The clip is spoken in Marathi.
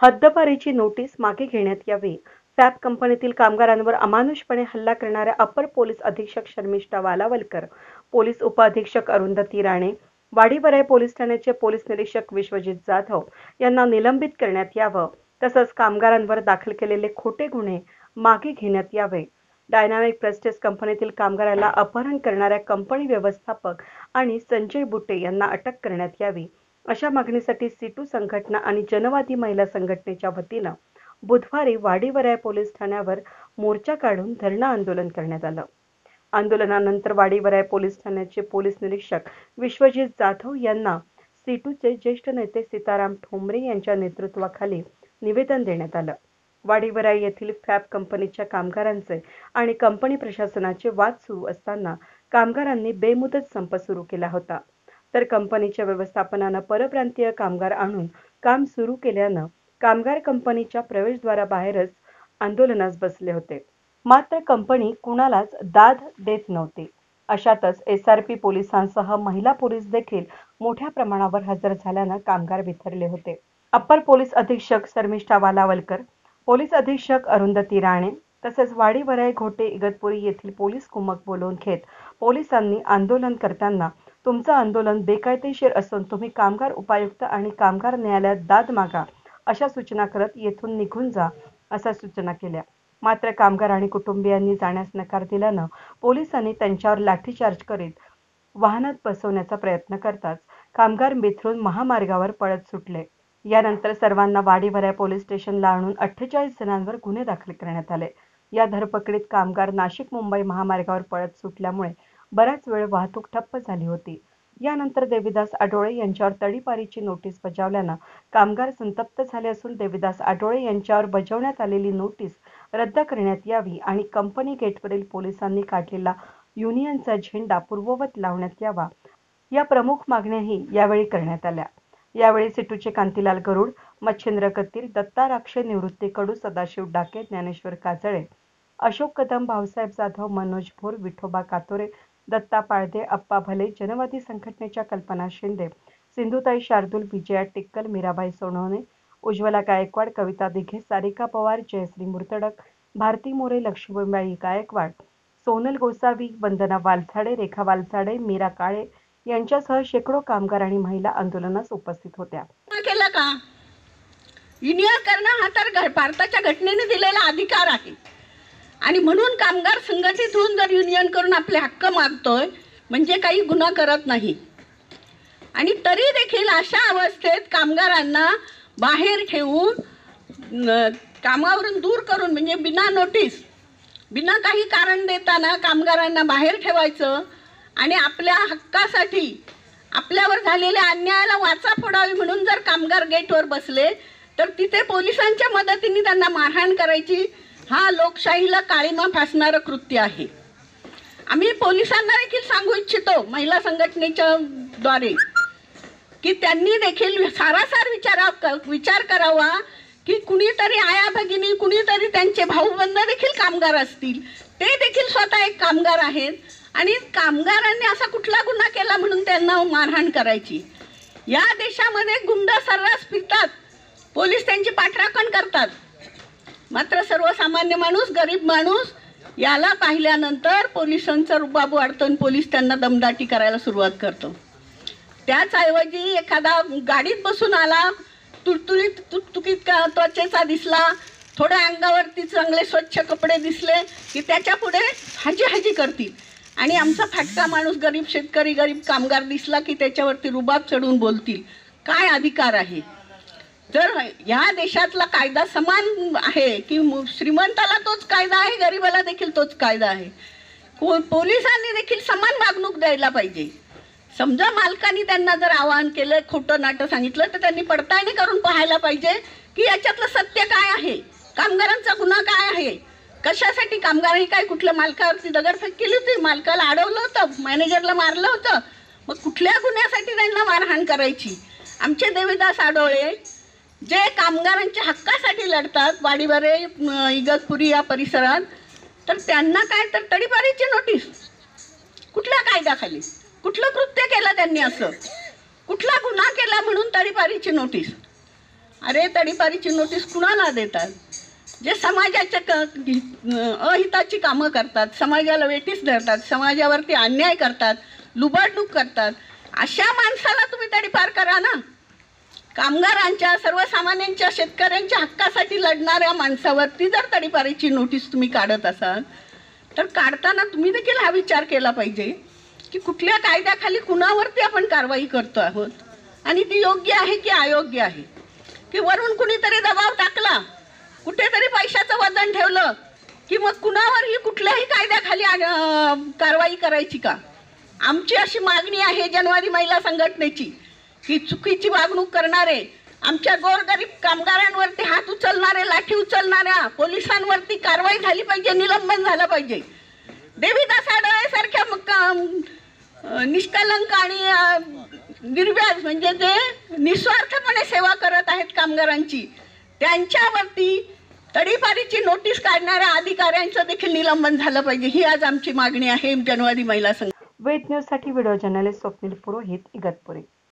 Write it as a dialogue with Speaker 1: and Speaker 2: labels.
Speaker 1: हद्दपारीची नोटीस मागे घेण्यात यावी. फॅब कंपनीतील कामगारांवर अमानुषपणे हल्ला करणाऱ्या अपर पोलीस अधीक्षक शर्मिष्ठा वालावलकर, पोलीस उपअधीक्षक अरुंधती राणे, वाडीवराई पोलीस ठाण्याचे पोलीस निरीक्षक विश्वजित जाधव यांना निलंबित करण्यात यावं. तसंच कामगारांवर दाखल केलेले खोटे गुन्हे मागे घेण्यात यावे. डायनामिक प्रेस्टिज कंपनीतील कामगाराला अपहरण करणाऱ्या कंपनी व्यवस्थापक आणि संजय बुट्टे यांना अटक करण्यात यावी. अशा मागणीसाठी सीटू संघटना आणि जनवादी महिला संघटनेच्या वतीनं बुधवारी वाडीवराई पोलीस ठाण्यावर मोर्चा काढून धरणं आंदोलन करण्यात आलं. आंदोलनानंतर वाडीवराई पोलीस ठाण्याचे पोलीस निरीक्षक विश्वजित जाधव यांना सीटूचे ज्येष्ठ नेते सीताराम ठोंबरे यांच्या नेतृत्वाखाली निवेदन देण्यात आलं. वाडीवराई येथील फॅब कंपनीच्या कामगारांचे आणि कंपनी प्रशासनाचे वाद सुरू असताना कामगारांनी बेमुदत संप सुरू केला होता. तर कंपनीच्या व्यवस्थापनानं परप्रांतीय कामगार आणून काम सुरू केल्यानं कामगार कंपनीच्या प्रवेशद्वाराबाहेरच आंदोलनास बसले होते. मात्र कंपनी कुणालाच दाद देत नव्हती. अशातच SRP पोलिसांसह महिला पोलीस देखील मोठ्या प्रमाणावर हजर झाल्यानं कामगार बिथरले होते. अप्पर पोलीस अधीक्षक शर्मिष्ठा वालावलकर, पोलीस अधीक्षक अरुंधती राणे तसेच वाडीवराई घोटे इगतपुरी येथील पोलीस कुमक बोलवून घेत पोलिसांनी आंदोलन करताना तुमचं आंदोलन बेकायदेशीर असून तुम्ही कामगार उपायुक्त आणि कामगार न्यायालयात दाद मागा अशा सूचना करत येथून निघून जा अशा सूचना केल्या. मात्र कामगार आणि कुटुंबियांनी जाण्यास नकार दिल्यानं पोलिसांनी त्यांच्यावर लाठीचार्ज करीत वाहनात बसवण्याचा प्रयत्न करताच कामगार बिथरून महामार्गावर पळत सुटले. यानंतर सर्वांना वाडीवराई पोलीस स्टेशनला आणून 48 जणांवर गुन्हे दाखल करण्यात आले. या धरपकडीत कामगार नाशिक मुंबई महामार्गावर पळत सुटल्यामुळे बराच वेळ वाहतूक ठप्प झाली होती. यानंतर देवीदास आडोळे यांच्यावर तडीपारीची नोटीस बजावल्यानं कामगार संतप्त झाले असून देवीदास आडोळे यांच्यावर बजावण्यात आलेली नोटीस रद्द करण्यात यावी आणि कंपनी गेटवरील पोलिसांनी काढलेला युनियनचा झेंडा पूर्ववत लावण्यात यावा या प्रमुख मागण्याही यावेळी करण्यात आल्या. यावेळी सिटूचे कांतीलाल गरुड, मच्छिंद्र कत्तीर, दत्ता राक्षे, निवृत्ती कडू, सदाशिव डाके, ज्ञानेश्वर काजळे, अशोक कदम, भाऊसाहेब जाधव, मनोज भोर, विठोबा कातोरे, दत्ता पाळदे, अप्पा भले, जनवादी संघटनेच्या कल्पना शिंदे, सिंधुताई शार्दूल, विजया टिक्कल, मीराबाई सोनवणे, उज्ज्वला गायकवाड, कविता दिघे, सारिका पवार, जयश्री मुर्तडक, भारती मोरे, लक्ष्मीबाई गायकवाड, सोनल गोसावी, वंदना वालझाडे, रेखा वालझाडे, मीरा काळे यांच्यासह शेकडो कामगार आणि महिला आंदोलनास उपस्थित होत्या.
Speaker 2: केलं का? युनियन करणं हा तर भारताच्या घटनेने दिलेला अधिकार आहे आणि म्हणून कामगार संघटित होऊन जर युनियन करून आपले हक्क मागतोय म्हणजे काही गुन्हा करत नाही. आणि तरी देखील अशा अवस्थेत कामगारांना बाहेर ठेवून कामावरून दूर करून म्हणजे बिना नोटीस बिना काही कारण देताना कामगारांना बाहेर ठेवायचं आणि आपल्या हक्कासाठी आपल्यावर झालेल्या अन्यायाला वाचा फोडावी म्हणून जर कामगार गेटवर बसले तर तिथे पोलिसांच्या मदतीने त्यांना मारहाण करायची हा लोकशाहीला काळीमा फासणारं कृत्य आहे. आम्ही पोलिसांना देखील सांगू इच्छितो महिला संघटनेच्या द्वारे की त्यांनी देखील सारासार विचार करावा की कुणीतरी आया भगिनी कुणीतरी त्यांचे भाऊबंद देखील कामगार असतील, ते देखील स्वतः एक कामगार आहेत आणि कामगारांनी असा कुठला गुन्हा केला म्हणून त्यांना मारहाण करायची. या देशामध्ये गुंड सर्रास फिरतात, पोलीस त्यांची पाठराखण करतात. मात्र सर्वसामान्य माणूस गरीब माणूस याला पाहिल्यानंतर पोलिसांचा रुबाब वाढतो आणि पोलीस त्यांना दमदाटी करायला सुरुवात करतो. त्याचऐवजी एखादा गाडीत बसून आला, तुडतुडीत तुकतुकीत त्वचेचा दिसला, थोड्या अंगावरती चांगले स्वच्छ कपडे दिसले की त्याच्या पुढे हाजी हाजी करतील आणि आमचा फाटका माणूस गरीब शेतकरी गरीब कामगार दिसला की त्याच्यावरती रुबाब चढवून बोलतील. काय अधिकार आहे? जर ह्या देशातला कायदा समान आहे की श्रीमंताला तोच कायदा आहे, गरीबाला देखील तोच कायदा आहे. पोलिसांनी देखील समान वागणूक द्यायला पाहिजे. समजा मालकाने त्यांना जर आवाहन केलं, खोटं नाटं सांगितलं तर त्यांनी पडताळणी करून पाहायला पाहिजे की याच्यातलं सत्य काय आहे, कामगारांचा गुन्हा काय आहे, कशासाठी कामगारांनी काय कुठल्या मालकावरती दगडफेक केली होती, मालकाला अडवलं होतं, मॅनेजरला मारलं होतं, मग कुठल्या गुन्ह्यासाठी त्यांना मारहाण करायची. आमचे देवीदास आडोळे जे कामगारांच्या हक्कासाठी लढतात वाडीवराई इगतपुरी या परिसरात, तर त्यांना काय तर तडीपारीची नोटीस कुठल्या कायद्याखाली, कुठलं कृत्य केलं त्यांनी, असं कुठला गुन्हा केला म्हणून तडीपारीची नोटीस. अरे तडीपारीची नोटीस कुणाला देतात? जे समाजाच्या अहिताची कामं करतात, समाजाला वेठीस धरतात, समाजावरती अन्याय करतात, लुबाडणूक करतात, अशा माणसाला तुम्ही तडीपार करा ना. कामगारांच्या, सर्वसामान्यांच्या, शेतकऱ्यांच्या हक्कासाठी लढणाऱ्या माणसावरती जर तडीपारीची नोटीस तुम्ही काढत असाल तर काढताना तुम्ही देखील हा विचार केला पाहिजे की कुठल्या कायद्याखाली कुणावरती आपण कारवाई करतो आहोत आणि ती योग्य आहे की अयोग्य आहे. की वरून कुणीतरी दबाव टाकला, कुठेतरी पैशाचं वजन ठेवलं की मग कुणावरही कुठल्याही कायद्याखाली कारवाई करायची का? आमची अशी मागणी आहे जनवादी महिला संघटनेची की चुकीची वागणूक करणारे, आमच्या गोरगरीब कामगारांवरती हात उचलणारे, लाठी उचलणाऱ्या पोलिसांवरती कारवाई झाली पाहिजे, निलंबन झालं पाहिजे. देवीदास आडळेसारख्या निष्कलंक आणि निर्व्याज म्हणजे जे निस्वार्थपणे सेवा करत आहेत कामगारांची, त्यांच्यावरती तडीपारीची नोटीस काढणाऱ्या अधिकाऱ्यांचं देखील निलंबन झालं पाहिजे. ही आज आमची मागणी आहे जनवादी महिला संघ.
Speaker 1: वेद न्यूजसाठी व्हिडिओ जर्नलिस्ट स्वप्नील पुरोहित, इगतपुरी.